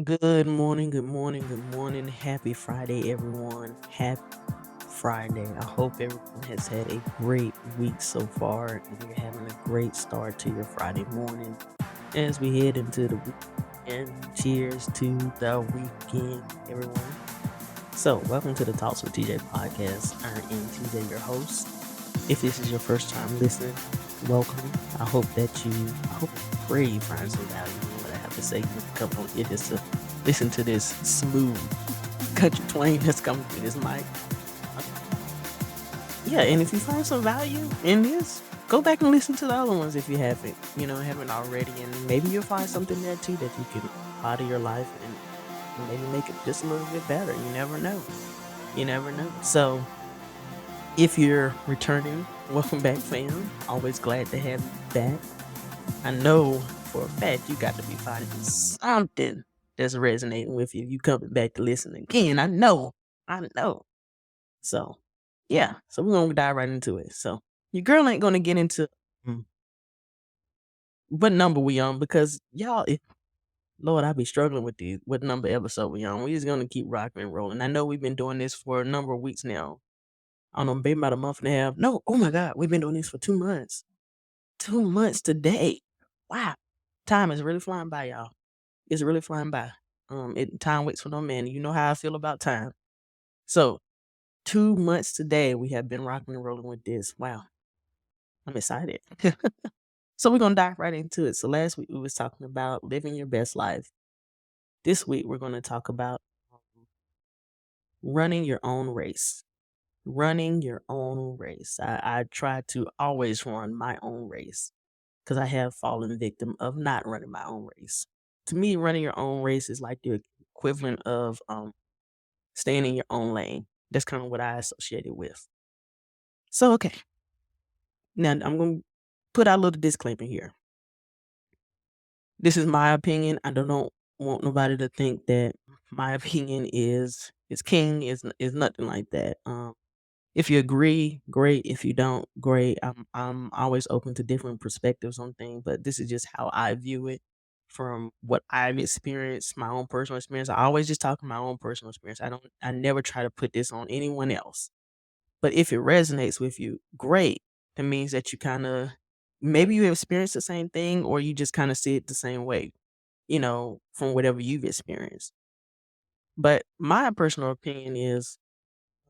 Good morning, good morning, good morning. Happy Friday, everyone. Happy Friday. I hope everyone has had a great week so far and you're having a great start to your Friday morning as we head into the weekend. Cheers to the weekend, everyone. So, welcome to the Talks with TJ podcast. I am TJ, your host. If this is your first time listening, welcome. I hope, pray you find some value in what I have to say. You come on here just to listen to this smooth country twang that's coming through this mic. Uh, Yeah, and if you find some value in this, go back and listen to the other ones if you haven't already. And maybe you'll find something there too that you can apply to your life and maybe make it just a little bit better. You never know. You never know. So, if you're returning, welcome back, fam. Always glad to have you back. I know for a fact you got to be finding something that's resonating with you. You coming back to listen again. I know. I know. So, yeah. So we're gonna dive right into it. So your girl ain't gonna get into mm, what number we on because Lord, I be struggling with these what number episode we on. We just gonna keep rocking and rolling. I know we've been doing this for a number of weeks now. I don't know, maybe about a month and a half. No, oh my God, we've been doing this for 2 months. 2 months today. Wow. Time is really flying by, y'all. It's really flying by. Time waits for no man. You know how I feel about time. So 2 months today, we have been rocking and rolling with this. Wow, I'm excited. So we're gonna dive right into it. So last week we was talking about living your best life. This week we're gonna talk about running your own race. Running your own race. I try to always run my own race because I have fallen victim of not running my own race. To me, running your own race is like the equivalent of staying in your own lane. That's kind of what I associate it with. So, okay. Now I'm going to put out a little disclaimer here. This is my opinion. I don't want nobody to think that my opinion is king, is nothing like that. If you agree, great. If you don't, great. I'm always open to different perspectives on things, but this is just how I view it from what I've experienced, my own personal experience. I always just talk my own personal experience. I never try to put this on anyone else. But if it resonates with you, great. That means that you kind of maybe you experienced the same thing or you just kind of see it the same way, from whatever you've experienced. But my personal opinion is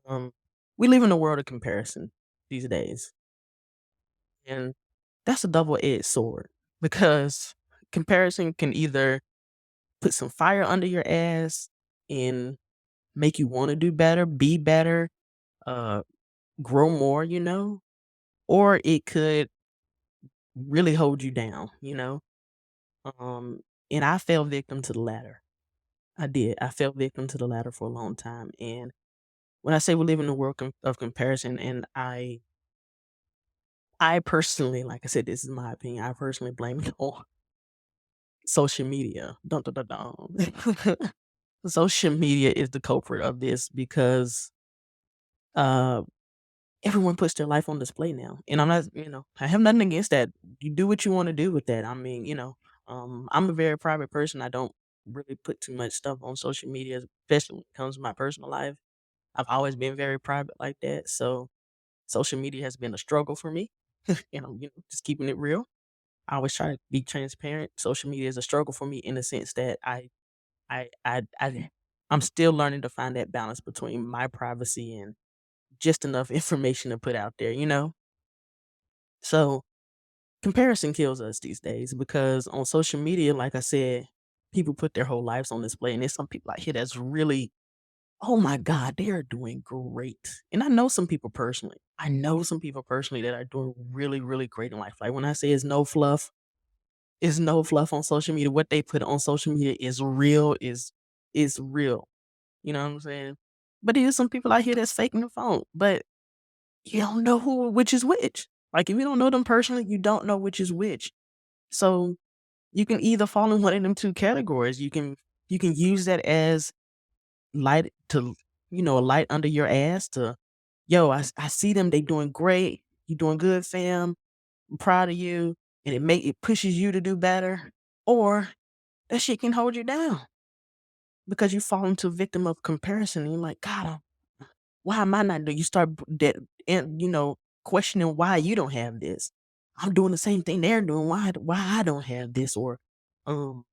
um we live in a world of comparison these days. And that's a double-edged sword because comparison can either put some fire under your ass and make you want to do better, be better, uh grow more, or it could really hold you down. Um, and I fell victim to the latter. I did. I fell victim to the latter for a long time. And when I say we live in a world of comparison, and I personally, like I said, this is my opinion. I personally blame it on social media. Dun, dun, dun, dun. Social media is the culprit of this because uh, everyone puts their life on display now, and I have nothing against that. You do what you want to do with that. I mean, I'm a very private person. I don't really put too much stuff on social media, especially when it comes to my personal life. I've always been very private like that. So social media has been a struggle for me. Just keeping it real. I always try to be transparent. Social media is a struggle for me in the sense that I'm still learning to find that balance between my privacy and just enough information to put out there. So comparison kills us these days because on social media, like I said, people put their whole lives on display, and there's some people out here that's really, oh my God, they are doing great. And I know some people personally. I know some people personally that are doing really, really great in life. Like when I say it's no fluff on social media. What they put on social media is real, is real. You know what I'm saying? But there's some people out here that's faking the phone. But you don't know which is which. Like if you don't know them personally, you don't know which is which. So you can either fall in one of them two categories. You can use that as light to a light under your ass to, yo, I see them, they doing great. You doing good, fam. I'm proud of you. And it pushes you to do better. Or that shit can hold you down. because you fall into a victim of comparison. And you're like, God, why am I not doing? You start that, and questioning why you don't have this. I'm doing the same thing they're doing. Why I don't have this? Or um,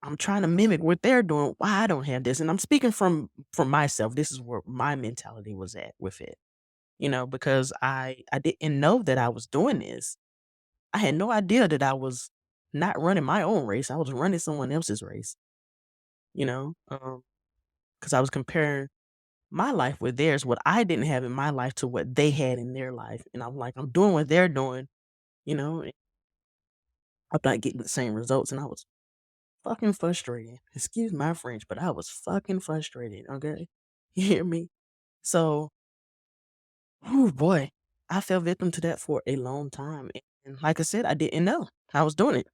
I'm trying to mimic what they're doing. Why I don't have this? And I'm speaking from myself. This is where my mentality was at with it. Because I didn't know that I was doing this. I had no idea that I was not running my own race. I was running someone else's race. Because I was comparing my life with theirs, what I didn't have in my life to what they had in their life. And I'm like, I'm doing what they're doing, and I'm not getting the same results. And I was fucking frustrated. Excuse my French, but I was fucking frustrated. Okay. You hear me? So, oh boy, I fell victim to that for a long time. And like I said, I didn't know I was doing it.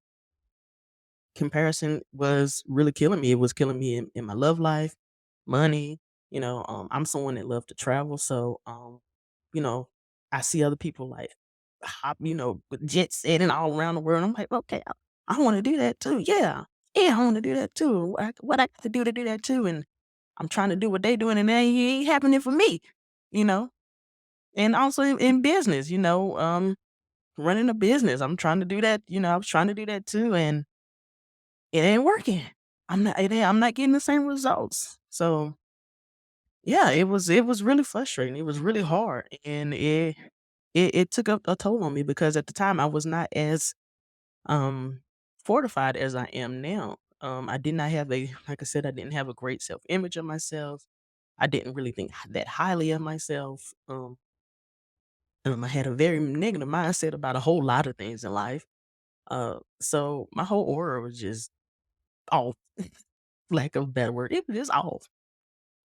Comparison was really killing me. It was killing me in my love life, money. I'm someone that love to travel, so you know, I see other people like hop, with jet setting all around the world. I'm like, okay, I want to do that too. Yeah, yeah, I want to do that too. What I got to do that too, and I'm trying to do what they doing, and it ain't happening for me. You know, and also in business, running a business, I'm trying to do that. I was trying to do that too, and it ain't working. I'm not getting the same results. So, yeah, it was really frustrating. It was really hard, and it took a toll on me because at the time I was not as, um, fortified as I am now. I did not have like I said, I didn't have a great self-image of myself. I didn't really think that highly of myself. I had a very negative mindset about a whole lot of things in life. So my whole aura was just off, lack of a better word. It was just off.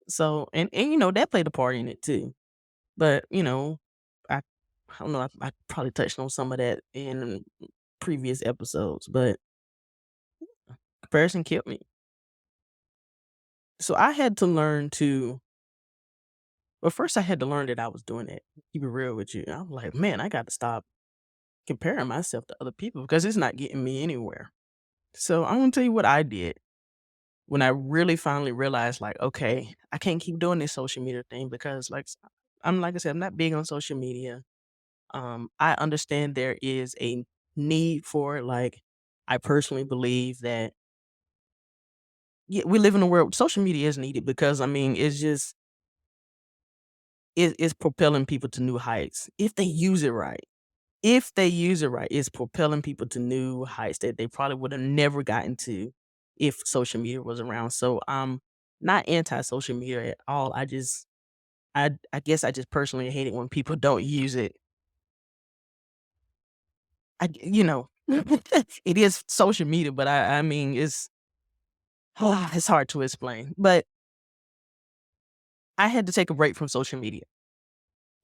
So, and that played a part in it too. But, I I don't know, I probably touched on some of that in previous episodes, but comparison killed me. So I had to learn to well, first I had to learn that I was doing it. Keep it real with you. I'm like, man, I got to stop comparing myself to other people because it's not getting me anywhere. So I'm gonna tell you what I did when I really finally realized, like, okay, I can't keep doing this social media thing because, like I said, I'm not big on social media. I understand there is a need for it. Like, I personally believe that yeah, we live in a world social media is needed because I mean it's just it's propelling people to new heights if they use it right. If they use it right, it's propelling people to new heights that they probably would have never gotten to if social media was around. So I'm not anti social media at all. I guess I just personally hate it when people don't use it. It is social media, but I mean it's hard to explain. But I had to take a break from social media.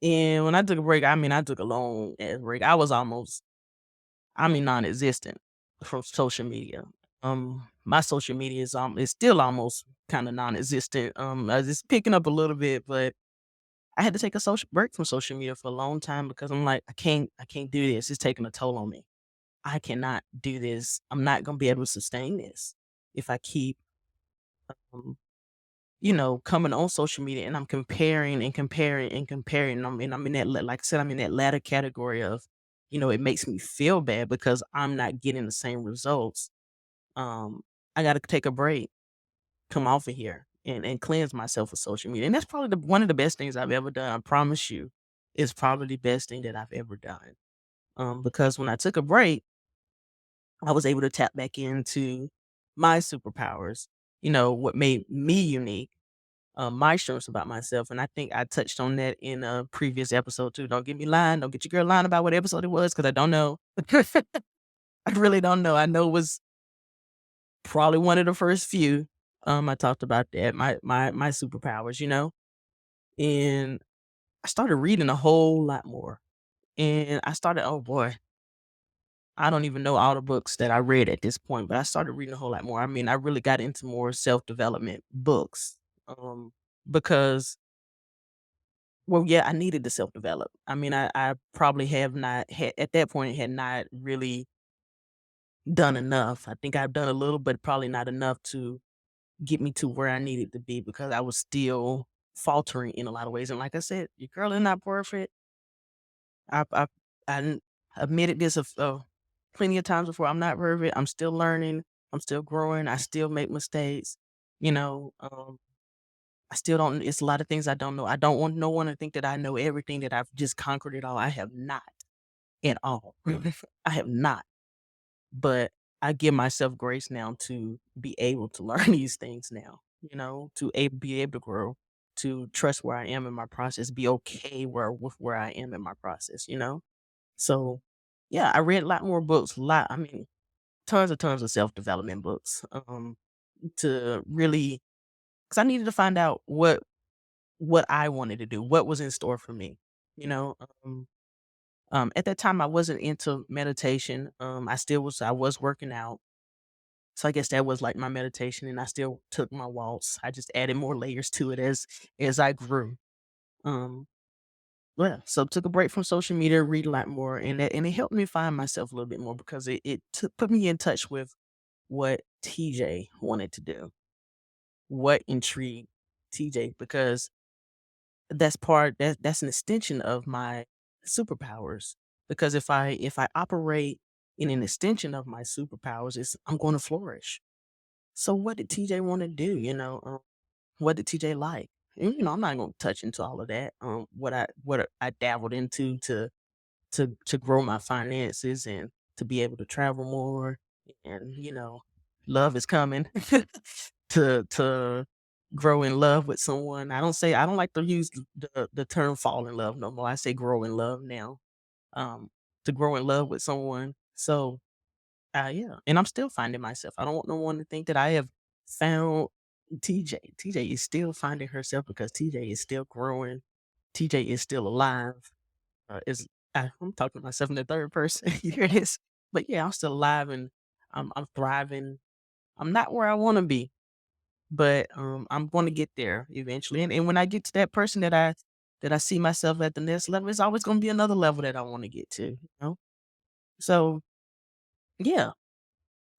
And when I took a break, I mean I took a long ass break. I was almost non-existent from social media. My social media is still almost kind of non-existent. It's picking up a little bit, but I had to take a social break from social media for a long time because I'm like, I can't do this. It's taking a toll on me. I cannot do this. I'm not gonna be able to sustain this if I keep um, coming on social media and I'm comparing and comparing and comparing. I'm in that like I said, I'm in that latter category of, it makes me feel bad because I'm not getting the same results. um, I gotta take a break, come off of here and cleanse myself of social media. And that's probably one of the best things I've ever done. I promise you, it's probably the best thing that I've ever done. Because when I took a break, I was able to tap back into my superpowers, what made me unique, my strengths about myself. And I think I touched on that in a previous episode too. Don't get me lying. Don't get your girl lying about what episode it was because I don't know. I really don't know. I know it was probably one of the first few. I talked about that, my superpowers, and I started reading a whole lot more. And I started, oh boy, I don't even know all the books that I read at this point, but I started reading a whole lot more. I mean, I really got into more self development books. Because well, yeah, I needed to self develop. I mean, I probably have not had at that point had not really done enough. I think I've done a little, but probably not enough to get me to where I needed to be because I was still faltering in a lot of ways. And like I said, your girl is not perfect. I admitted this plenty of times before. I'm not perfect. I'm still learning. I'm still growing. I still make mistakes. You know, I still don't. It's a lot of things I don't know. I don't want no one to think that I know everything, that I've just conquered it all. I have not at all. I have not. But I give myself grace now to be able to learn these things now. To be able to grow, to trust where I am in my process, be okay with where I am in my process. So, yeah, I read a lot more books, I mean, tons of self-development books, to really, because I needed to find out what I wanted to do, what was in store for me, you know? At that time, I wasn't into meditation. I was working out. So I guess that was like my meditation, and I still took my walks. I just added more layers to it as I grew. Um, yeah, so took a break from social media, read a lot more, and it helped me find myself a little bit more because put me in touch with what TJ wanted to do, what intrigued TJ, because that's an extension of my superpowers. Because if I operate in an extension of my superpowers, I'm going to flourish. So what did TJ want to do? What did TJ like? And, I'm not going to touch into all of that. What I dabbled into to grow my finances and to be able to travel more, and love is coming to grow in love with someone. I don't like to use the term fall in love no more. I say grow in love now. Um to grow in love with someone. So yeah, and I'm still finding myself. I don't want no one to think that I have found TJ. TJ is still finding herself because TJ is still growing. TJ is still alive. Is I'm talking to myself in the third person. You hear this? But yeah, I'm still alive, and I'm thriving. I'm not where I want to be, but I'm going to get there eventually. And when I get to that person that I see myself at the next level, it's always going to be another level that I want to get to. So yeah,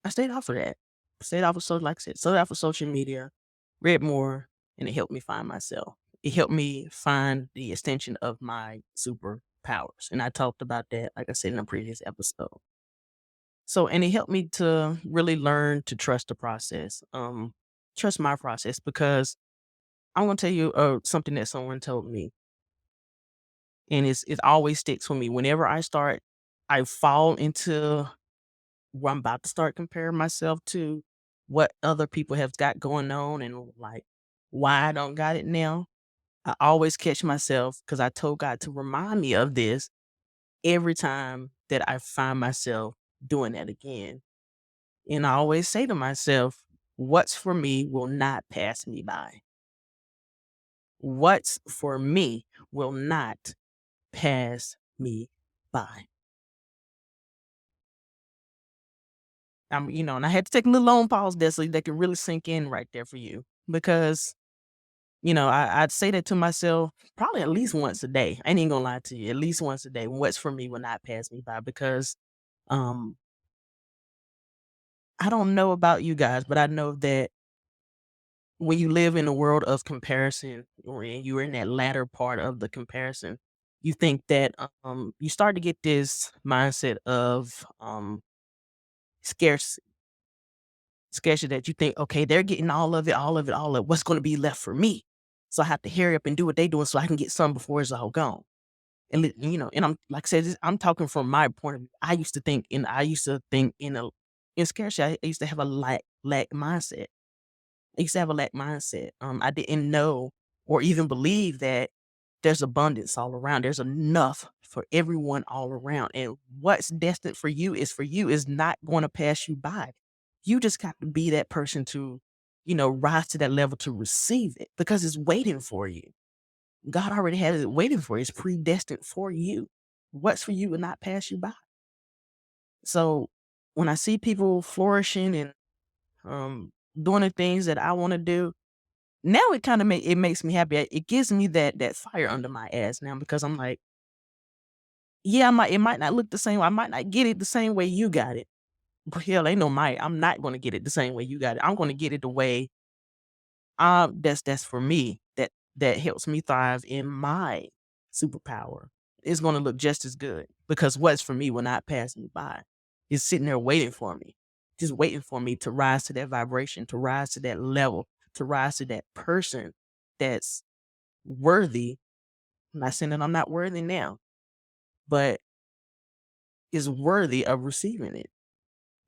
I stayed off of that. Stayed off of like I said, stayed off of social media, read more, and it helped me find myself. It helped me find the extension of my superpowers. And I talked about that, like I said in a previous episode. So, and it helped me to really learn to trust the process. Trust my process, because I'm gonna tell you something that someone told me, and it always sticks with me. Whenever I fall into where I'm about to start comparing myself to what other people have got going on, and like why I don't got it now. I always catch myself, because I told God to remind me of this every time that I find myself doing that again. And I always say to myself, what's for me will not pass me by. What's for me will not pass me by. And I had to take a little long pause there so that can really sink in right there for you. Because, I'd say that to myself probably at least once a day. I ain't even gonna lie to you. At least once a day. What's for me will not pass me by, because um I don't know about you guys, but I know that when you live in a world of comparison, or you're in that latter part of the comparison, you think that you start to get this mindset of scarce scarcity, that you think, okay, they're getting all of it, all of it, all of it. What's going to be left for me? So I have to hurry up and do what they're doing so I can get some before it's all gone. And I'm like I said, I'm talking from my point of view. I used to think in scarcity. I used to have a lack mindset. I used to have a lack mindset. I didn't know or even believe that there's abundance all around. There's enough for everyone all around. And what's destined for you is not going to pass you by. You just got to be that person to, rise to that level to receive it, because it's waiting for you. God already has it waiting for you. It's predestined for you. What's for you will not pass you by. So when I see people flourishing and doing the things that I want to do, now it kind of makes me happy. It gives me that fire under my ass now, because I'm like, yeah, it might not look the same. I might not get it the same way you got it. But hell, ain't no might. I'm not going to get it the same way you got it. I'm going to get it the way That's for me. That helps me thrive in my superpower. It's gonna look just as good because what's for me will not pass me by. It's sitting there waiting for me, just waiting for me to rise to that vibration, to rise to that level, to rise to that person that's worthy. I'm not saying that I'm not worthy now, but is worthy of receiving it.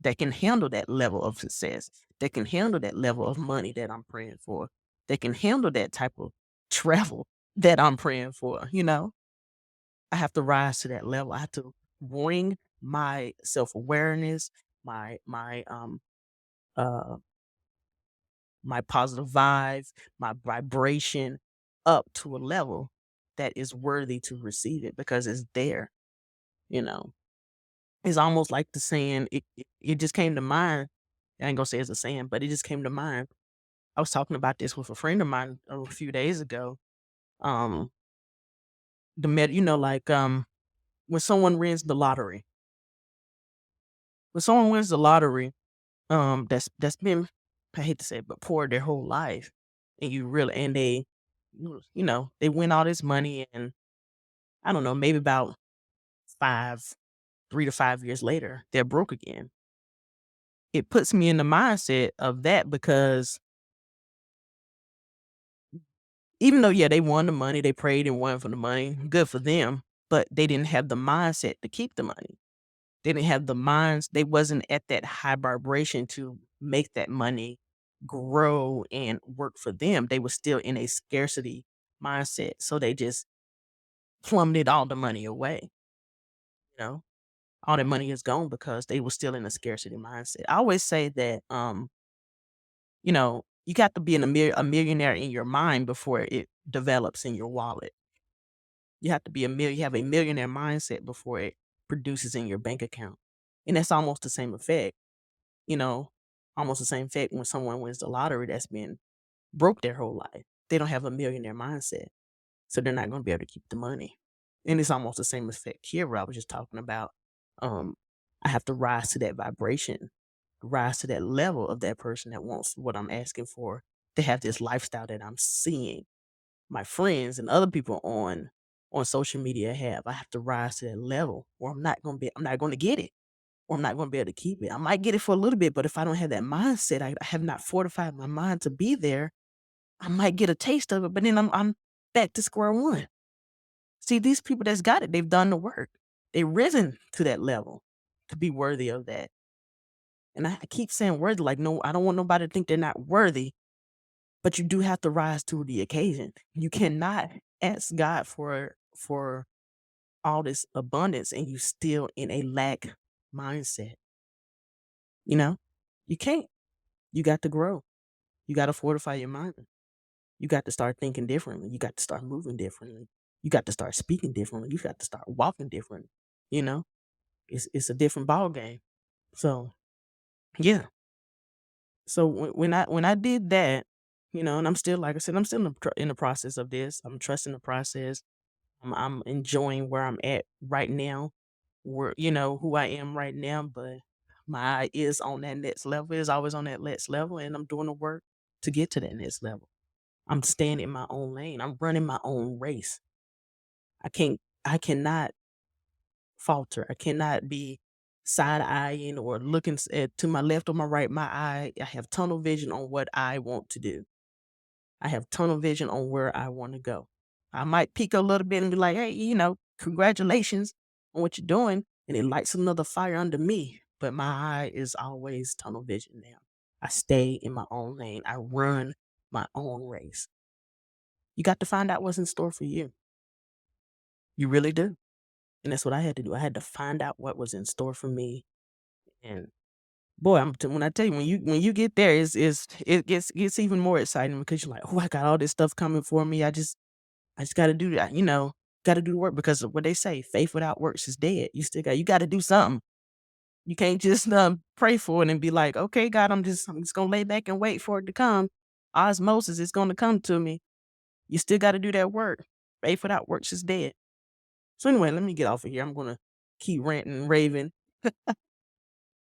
That can handle that level of success, that can handle that level of money that I'm praying for, that can handle that type of travel that I'm praying for, you know? I have to rise to that level. I have to bring my self-awareness, my uh my positive vibes, my vibration up to a level that is worthy to receive it because it's there, you know. It's almost like the saying, it just came to mind. I ain't gonna say it's a saying, but it just came to mind. I was talking about this with a friend of mine a few days ago. Um, like when someone wins the lottery, when someone wins the lottery, that's been, I hate to say it, but poor their whole life, and they, they win all this money, and I don't know, maybe about 3 to 5 years later, they're broke again. It puts me in the mindset of that because even though, yeah, they won the money, they prayed and won for the money, good for them, but they didn't have the mindset to keep the money. They didn't have the minds, they wasn't at that high vibration to make that money grow and work for them. They were still in a scarcity mindset. So they just plummeted all the money away, you know? All the money is gone because they were still in a scarcity mindset. I always say that you got to be a millionaire in your mind before it develops in your wallet. You have to be you have a millionaire mindset before it produces in your bank account. And that's almost the same effect, you know, almost the same effect when someone wins the lottery that's been broke their whole life. They don't have a millionaire mindset. So they're not going to be able to keep the money. And it's almost the same effect here where I was just talking about. Um, I have to rise to that vibration, rise to that level of that person that wants what I'm asking for, to have this lifestyle that I'm seeing my friends and other people on social media have. I have to rise to that level or I'm not gonna get it. Or I'm not gonna be able to keep it. I might get it for a little bit, but if I don't have that mindset, I have not fortified my mind to be there, I might get a taste of it, but then I'm back to square one. See, these people that's got it, they've done the work. They've risen to that level to be worthy of that. And I keep saying worthy, like, no, I don't want nobody to think they're not worthy, but you do have to rise to the occasion. You cannot ask God for all this abundance and you still in a lack mindset. You know? You can't. You got to grow. You got to fortify your mind. You got to start thinking differently. You got to start moving differently. You got to start speaking differently. You got to start walking different. You know? It's a different ball game. So, yeah. So when I did that, and I'm still, like I said, I'm still in the process of this. I'm trusting the process. I'm enjoying where I'm at right now, where who I am right now. But my eye is on that next level. Is always on that next level, and I'm doing the work to get to that next level. I'm staying in my own lane. I'm running my own race. I cannot falter. I cannot be side eyeing or looking to my left or my right. I have tunnel vision on what I want to do. I have tunnel vision on where I want to go. I might peek a little bit and be like, hey, congratulations on what you're doing. And it lights another fire under me. But my eye is always tunnel vision now. I stay in my own lane. I run my own race. You got to find out what's in store for you. You really do. And that's what I had to do. I had to find out what was in store for me. And boy, when I tell you, when you get there, it gets even more exciting because you're like, oh, I got all this stuff coming for me. I just got to do that, got to do the work because of what they say, faith without works is dead. You got to do something. You can't just pray for it and be like, okay, God, I'm just gonna lay back and wait for it to come. Osmosis is gonna come to me. You still got to do that work. Faith without works is dead. So anyway, let me get off of here. I'm gonna keep ranting and raving.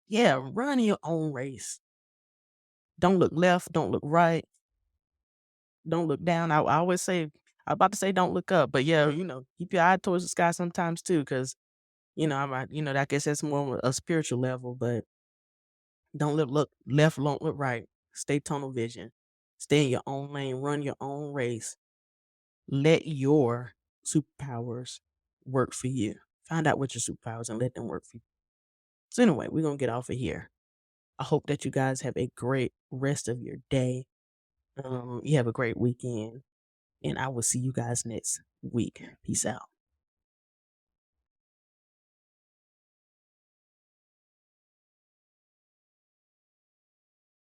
Yeah, run your own race. Don't look left. Don't look right. don't look down. I always say I was about to say don't look up, but yeah, keep your eye towards the sky sometimes too, because I guess that's more of a spiritual level, but don't look left, don't look right. Stay tunnel vision. Stay in your own lane, run your own race. Let your superpowers work for you. Find out what your superpowers and let them work for you. So anyway, we're gonna get off of here. I hope that you guys have a great rest of your day. You have a great weekend, and I will see you guys next week. Peace out.